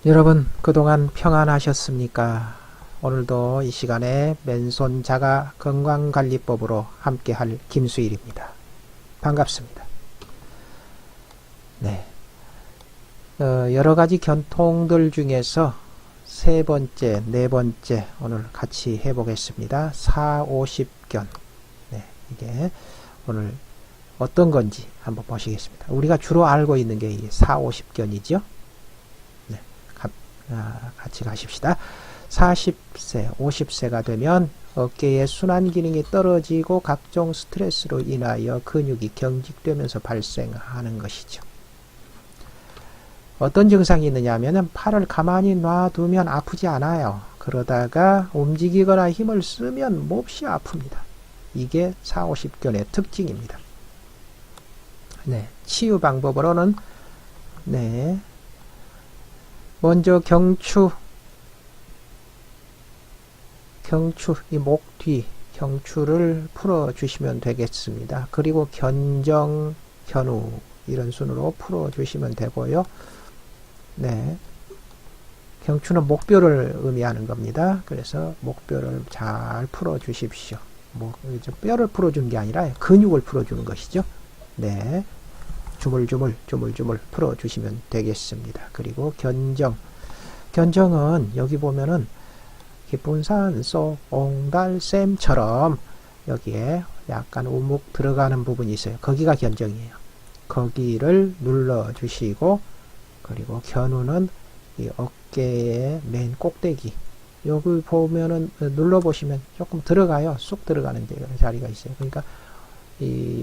여러분 그동안 평안하셨습니까? 오늘도 이 시간에 맨손 자가 건강관리법으로 함께할 김수일입니다. 반갑습니다. 네, 여러가지 견통들 중에서 세 번째, 네 번째 오늘 같이 해보겠습니다. 4,50견. 네, 이게 오늘 어떤 건지 한번 보시겠습니다. 우리가 주로 알고 있는 게 이 4,50견이죠. 네, 같이 가십시다. 40세, 50세가 되면 어깨의 순환 기능이 떨어지고 각종 스트레스로 인하여 근육이 경직되면서 발생하는 것이죠. 어떤 증상이 있느냐 하면 팔을 가만히 놔두면 아프지 않아요. 그러다가 움직이거나 힘을 쓰면 몹시 아픕니다. 이게 4,50견의 특징입니다. 네, 치유 방법으로는 네, 먼저 경추, 이 목 뒤 경추를 풀어주시면 되겠습니다. 그리고 견정, 견우 이런 순으로 풀어주시면 되고요. 네, 경추는 목뼈를 의미하는 겁니다. 그래서 목뼈를 잘 풀어주십시오. 뼈를 풀어주는 게 아니라 근육을 풀어주는 것이죠. 네, 주물주물 풀어주시면 되겠습니다. 그리고 견정은 여기 보면은 깊은 산속 옹달샘처럼 여기에 약간 우묵 들어가는 부분이 있어요. 거기가 견정이에요. 거기를 눌러주시고, 그리고 견우는 이 어깨의 맨 꼭대기, 여기 보면은 눌러보시면 조금 들어가요. 쑥 들어가는 자리가 있어요. 그러니까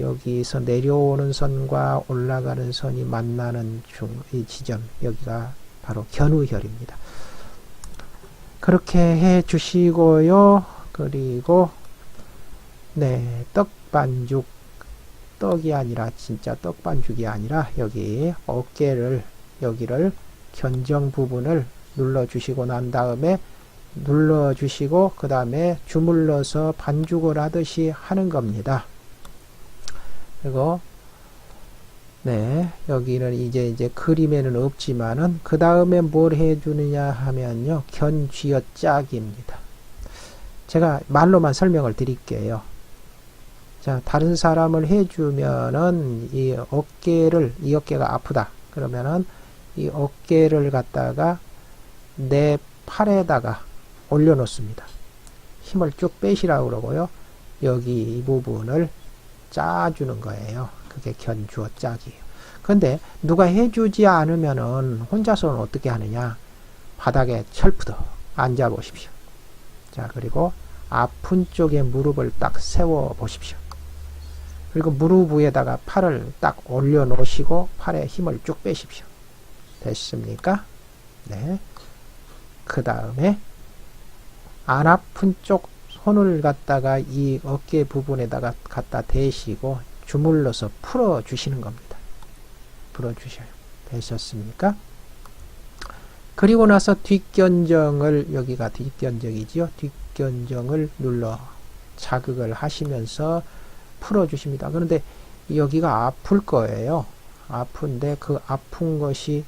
여기서 내려오는 선과 올라가는 선이 만나는 이 지점, 여기가 바로 견우혈입니다. 그렇게 해 주시고요. 그리고 네, 떡반죽, 떡이 아니라 진짜 떡반죽이 아니라 여기 어깨를, 여기를 견정 부분을 눌러 주시고 난 다음에 눌러 주시고 그 다음에 주물러서 반죽을 하듯이 하는 겁니다. 그리고 네, 여기는 이제 그림에는 없지만은 그 다음에 뭘 해주느냐 하면요, 견쥐어짜기입니다. 제가 말로만 설명을 드릴게요. 자, 다른 사람을 해주면은 이 어깨가 아프다 그러면은 이 어깨를 갖다가 내 팔에다가 올려놓습니다. 힘을 쭉 빼시라고 그러고요. 여기 이 부분을 짜주는 거예요. 그게 견주어 짝이에요. 근데 누가 해주지 않으면은 혼자서는 어떻게 하느냐? 바닥에 철푸덕 앉아 보십시오. 자, 그리고 아픈 쪽에 무릎을 딱 세워 보십시오. 그리고 무릎 위에다가 팔을 딱 올려 놓으시고 팔에 힘을 쭉 빼십시오. 됐습니까? 네. 그 다음에 안 아픈 쪽 손을 갖다가 이 어깨 부분에다가 갖다 대시고 주물러서 풀어주시는 겁니다. 풀어주셔요. 되셨습니까? 그리고 나서 뒷견정을, 여기가 뒷견정이지요. 뒷견정을 눌러 자극을 하시면서 풀어주십니다. 그런데 여기가 아플 거예요. 아픈데 그 아픈 것이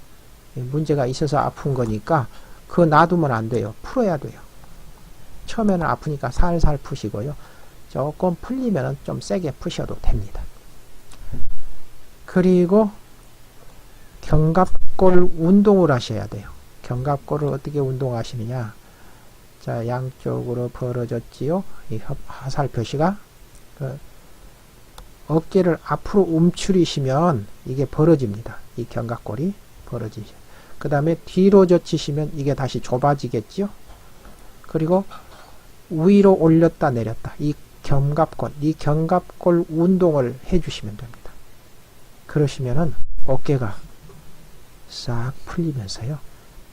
문제가 있어서 아픈 거니까 그거 놔두면 안 돼요. 풀어야 돼요. 처음에는 아프니까 살살 푸시고요. 조금 풀리면 좀 세게 푸셔도 됩니다. 그리고 견갑골 운동을 하셔야 돼요. 견갑골을 어떻게 운동하시느냐? 자, 양쪽으로 벌어졌지요. 이 화살표시가 어깨를 앞으로 움츠리시면 이게 벌어집니다. 이 견갑골이 벌어지죠. 그 다음에 뒤로 젖히시면 이게 다시 좁아지겠지요. 그리고 위로 올렸다 내렸다, 이 견갑골 운동을 해주시면 됩니다. 그러시면은 어깨가 싹 풀리면서요,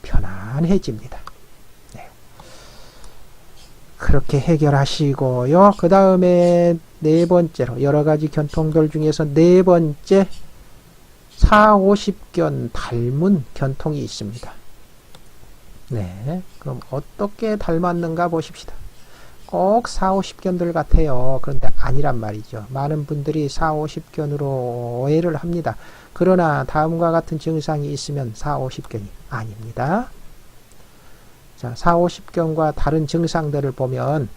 편안해집니다. 네. 그렇게 해결하시고요. 그 다음에 네 번째로, 여러 가지 견통들 중에서 네 번째, 4,50견 닮은 견통이 있습니다. 네. 그럼 어떻게 닮았는가 보십시다. 꼭 4,50견들 같아요. 그런데 아니란 말이죠. 많은 분들이 4,50견으로 오해를 합니다. 그러나 다음과 같은 증상이 있으면 4,50견이 아닙니다. 자, 4, 50견과 다른 증상들을 보면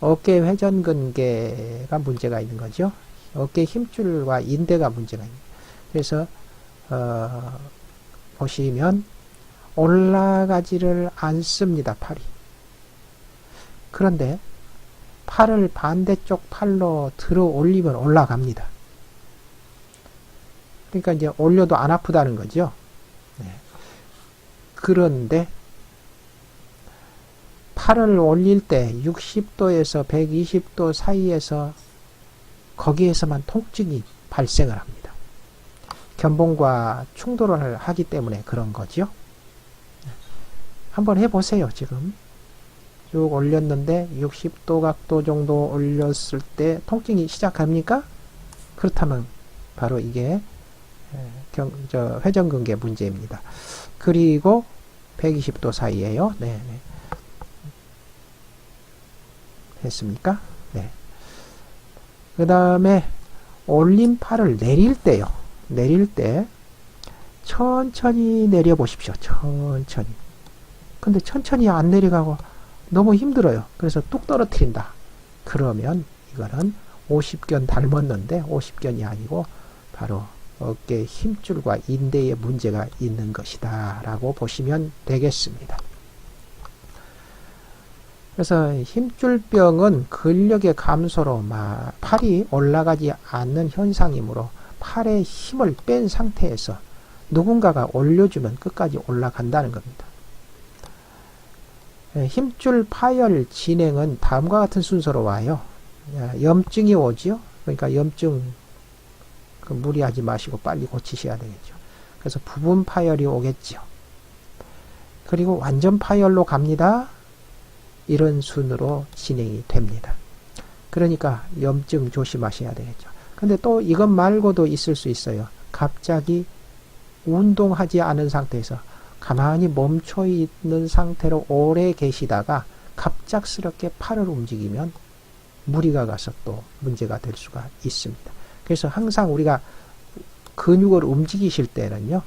어깨 회전근개가 문제가 있는 거죠. 어깨 힘줄과 인대가 문제가 있는 거예요. 그래서 보시면 올라가지를 않습니다. 팔이. 그런데 팔을 반대쪽 팔로 들어 올리면 올라갑니다. 그러니까 이제 올려도 안 아프다는 거죠. 네. 그런데 팔을 올릴 때 60도에서 120도 사이에서 거기에서만 통증이 발생을 합니다. 견봉과 충돌을 하기 때문에 그런 거죠. 한번 해보세요. 지금 쭉 올렸는데 60도 각도 정도 올렸을 때 통증이 시작합니까? 그렇다면 바로 이게 회전근개 문제입니다. 그리고 120도 사이에요. 네. 했습니까? 네. 그 다음에 올린 팔을 내릴 때요. 내릴 때 천천히 내려 보십시오. 천천히. 근데 천천히 안 내려가고 너무 힘들어요. 그래서 뚝 떨어뜨린다. 그러면 이거는 50견 닮았는데 50견이 아니고 바로 어깨 힘줄과 인대에 문제가 있는 것이다 라고 보시면 되겠습니다. 그래서 힘줄병은 근력의 감소로 팔이 올라가지 않는 현상이므로 팔에 힘을 뺀 상태에서 누군가가 올려주면 끝까지 올라간다는 겁니다. 힘줄 파열 진행은 다음과 같은 순서로 와요. 염증이 오지요. 그러니까 염증 무리하지 마시고 빨리 고치셔야 되겠죠. 그래서 부분 파열이 오겠죠. 그리고 완전 파열로 갑니다. 이런 순으로 진행이 됩니다. 그러니까 염증 조심하셔야 되겠죠. 근데 또 이것 말고도 있을 수 있어요. 갑자기 운동하지 않은 상태에서 가만히 멈춰 있는 상태로 오래 계시다가 갑작스럽게 팔을 움직이면 무리가 가서 또 문제가 될 수가 있습니다. 그래서 항상 우리가 근육을 움직이실 때는요,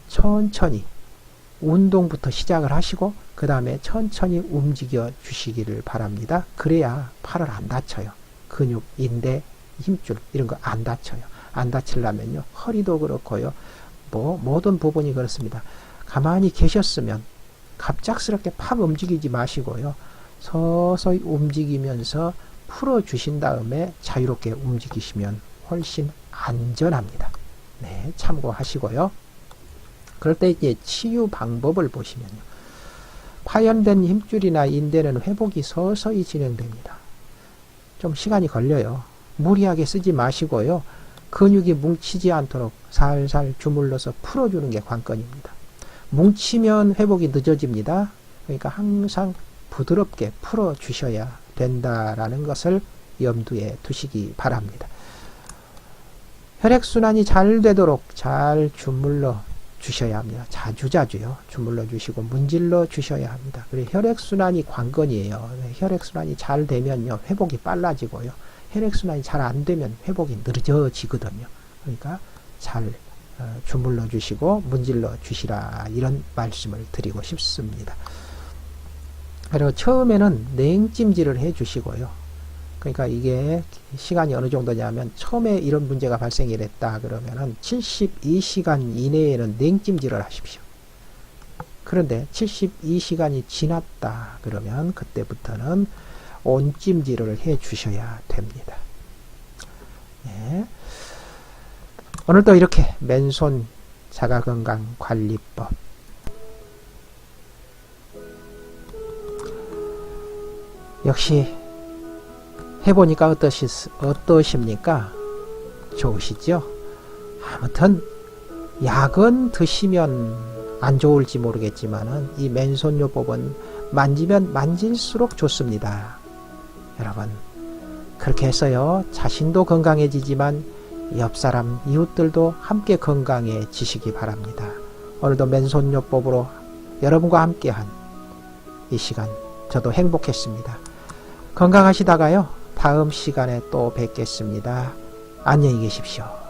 천천히 운동부터 시작을 하시고 그 다음에 천천히 움직여 주시기를 바랍니다. 그래야 팔을 안 다쳐요. 근육, 인대, 힘줄 이런 거 안 다쳐요. 안 다치려면요, 허리도 그렇고요, 모든 부분이 그렇습니다. 가만히 계셨으면 갑작스럽게 팍 움직이지 마시고요, 서서히 움직이면서 풀어주신 다음에 자유롭게 움직이시면 훨씬 안전합니다. 네, 참고하시고요. 그럴 때 이제 치유 방법을 보시면요, 파열된 힘줄이나 인대는 회복이 서서히 진행됩니다. 좀 시간이 걸려요. 무리하게 쓰지 마시고요, 근육이 뭉치지 않도록 살살 주물러서 풀어주는 게 관건입니다. 뭉치면 회복이 늦어집니다. 그러니까 항상 부드럽게 풀어주셔야 된다라는 것을 염두에 두시기 바랍니다. 혈액순환이 잘 되도록 잘 주물러 주셔야 합니다. 자주자주요. 주물러 주시고 문질러 주셔야 합니다. 그리고 혈액순환이 관건이에요. 혈액순환이 잘 되면요, 회복이 빨라지고요, 혈액순환이 잘 안 되면 회복이 늦어지거든요. 그러니까 잘 주물러 주시고 문질러 주시라, 이런 말씀을 드리고 싶습니다. 그리고 처음에는 냉찜질을 해 주시고요. 그러니까 이게 시간이 어느 정도냐면, 처음에 이런 문제가 발생이 됐다 그러면은 72시간 이내에는 냉찜질을 하십시오. 그런데 72시간이 지났다 그러면 그때부터는 온찜질을 해 주셔야 됩니다. 네. 오늘도 이렇게 맨손 자가건강관리법 역시 해보니까 어떠십니까? 좋으시죠? 아무튼 약은 드시면 안 좋을지 모르겠지만은 이 맨손요법은 만지면 만질수록 좋습니다. 여러분, 그렇게 해서요, 자신도 건강해지지만 옆사람, 이웃들도 함께 건강해지시기 바랍니다. 오늘도 맨손요법으로 여러분과 함께한 이 시간 저도 행복했습니다. 건강하시다가요, 다음 시간에 또 뵙겠습니다. 안녕히 계십시오.